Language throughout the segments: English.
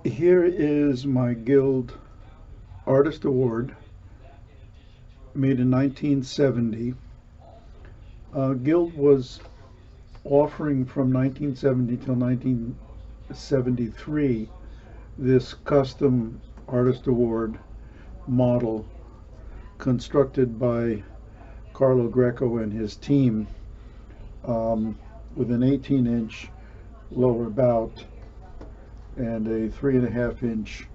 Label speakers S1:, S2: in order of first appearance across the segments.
S1: Here is my Guild Artist Award, made in 1970. Guild was offering from 1970 till 1973 this custom Artist Award model constructed by Carlo Greco and his team, with an 18-inch lower bout and a 3.5-inch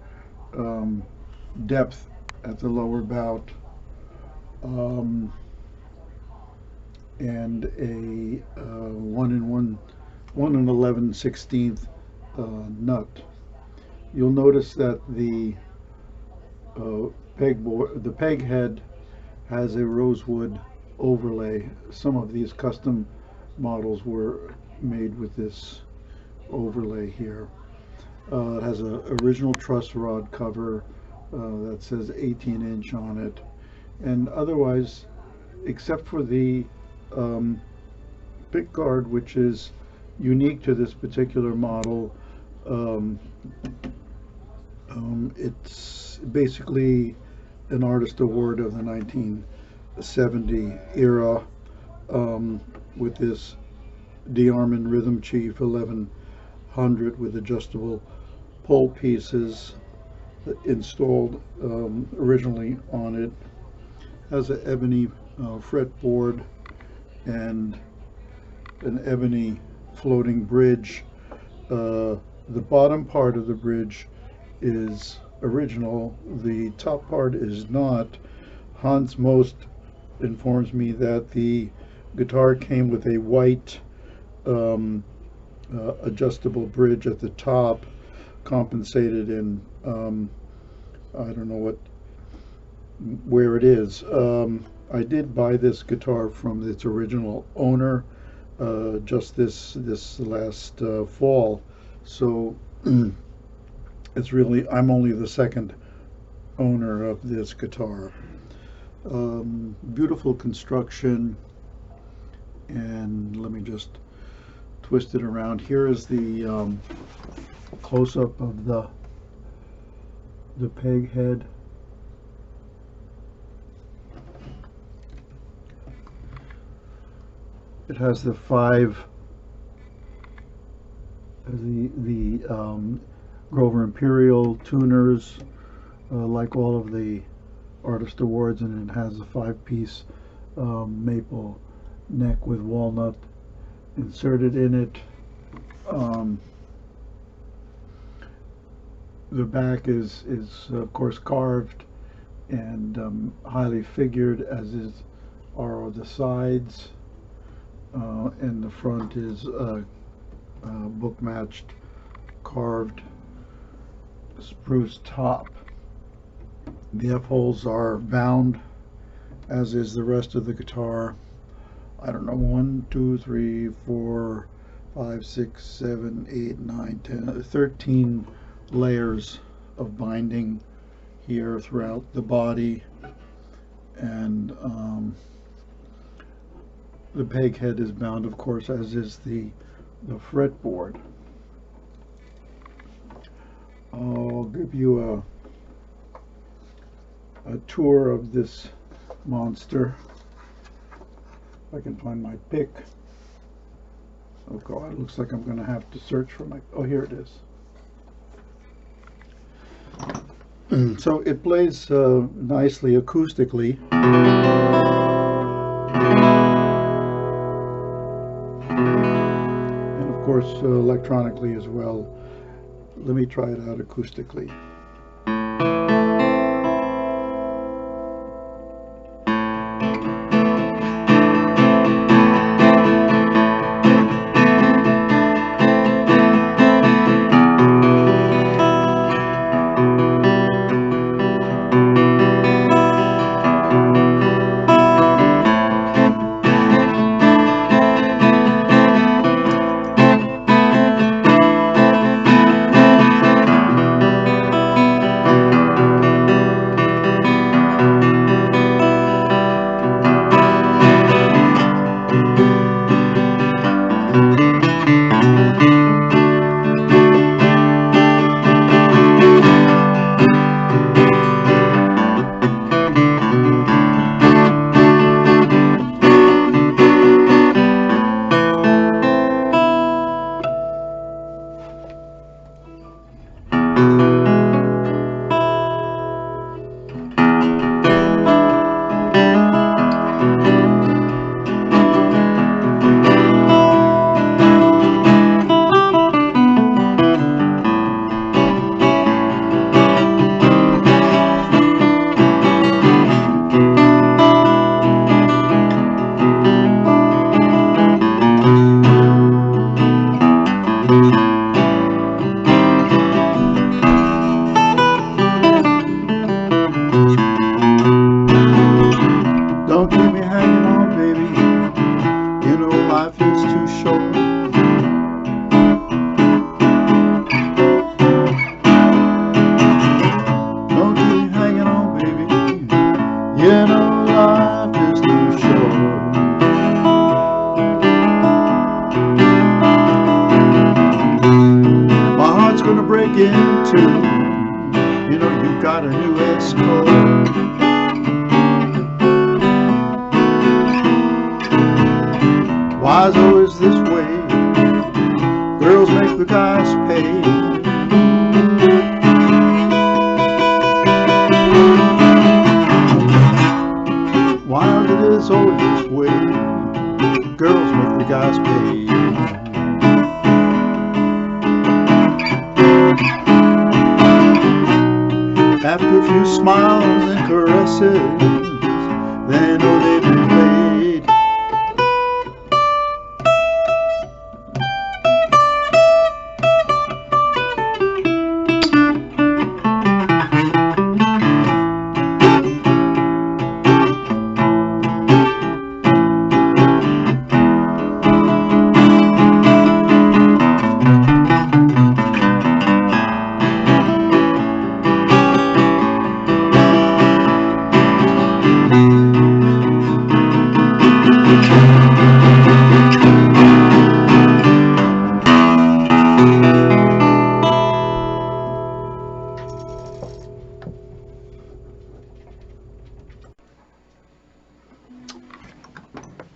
S1: depth at the lower bout, and a 1 11/16 nut. You'll notice that the peg head has a rosewood overlay. Some of these custom models were made with this overlay here. It has an original truss rod cover that says 18-inch on it, and otherwise, except for the pick guard, which is unique to this particular model, it's basically an Artist Award of the 1970 era, with this DeArmond Rhythm Chief 1100 with adjustable pole pieces installed originally on it. Has an ebony fretboard and an ebony floating bridge. The bottom part of the bridge is original, the top part is not. Hans Most informs me that the guitar came with a white adjustable bridge at the top, compensated in I don't know where it is. I did buy this guitar from its original owner just this last fall, so it's really, I'm only the second owner of this guitar. Beautiful construction, and let me just twist it around. Here is the close-up of the peg head. It has the Grover Imperial tuners, like all of the Artist Awards, and it has a 5-piece maple neck with walnut inserted in it. The back is of course carved and highly figured, as are the sides, and the front is book matched carved spruce top. The F-holes are bound, as is the rest of the guitar. I don't know, 1, 2, 3, 4, 5, 6, 7, 8, 9, 10, 13 layers of binding here throughout the body, and the peg head is bound, of course, as is the fretboard. I'll give you a tour of this monster. If I can find my pick. Oh God, it looks like I'm going to have to search for my, oh, here it is. So it plays nicely acoustically. And of course electronically as well. Let me try it out acoustically. begin to, you know, you got a new escort. Why's always this way? Girls make the guys pay. Why it is always this way? Girls make the guys pay. After a few smiles and caresses, they know they've been played.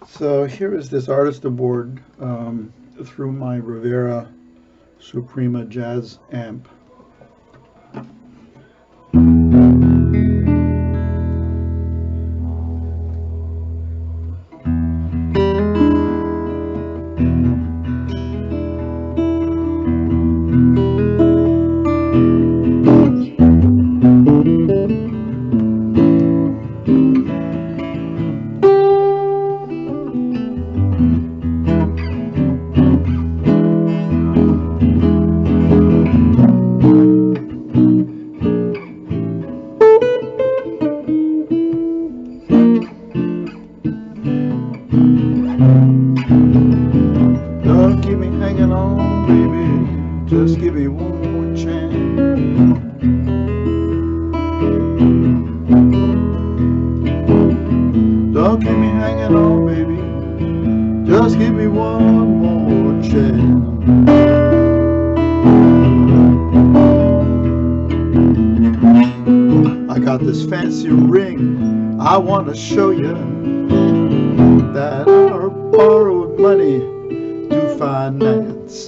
S1: So here is this artist award through my Rivera Suprema Jazz amp. Don't keep me hanging on, baby. Just give me one more chance. Don't keep me hanging on, baby. Just give me one more chance. I got this fancy ring I want to show you, that I borrowed money to finance.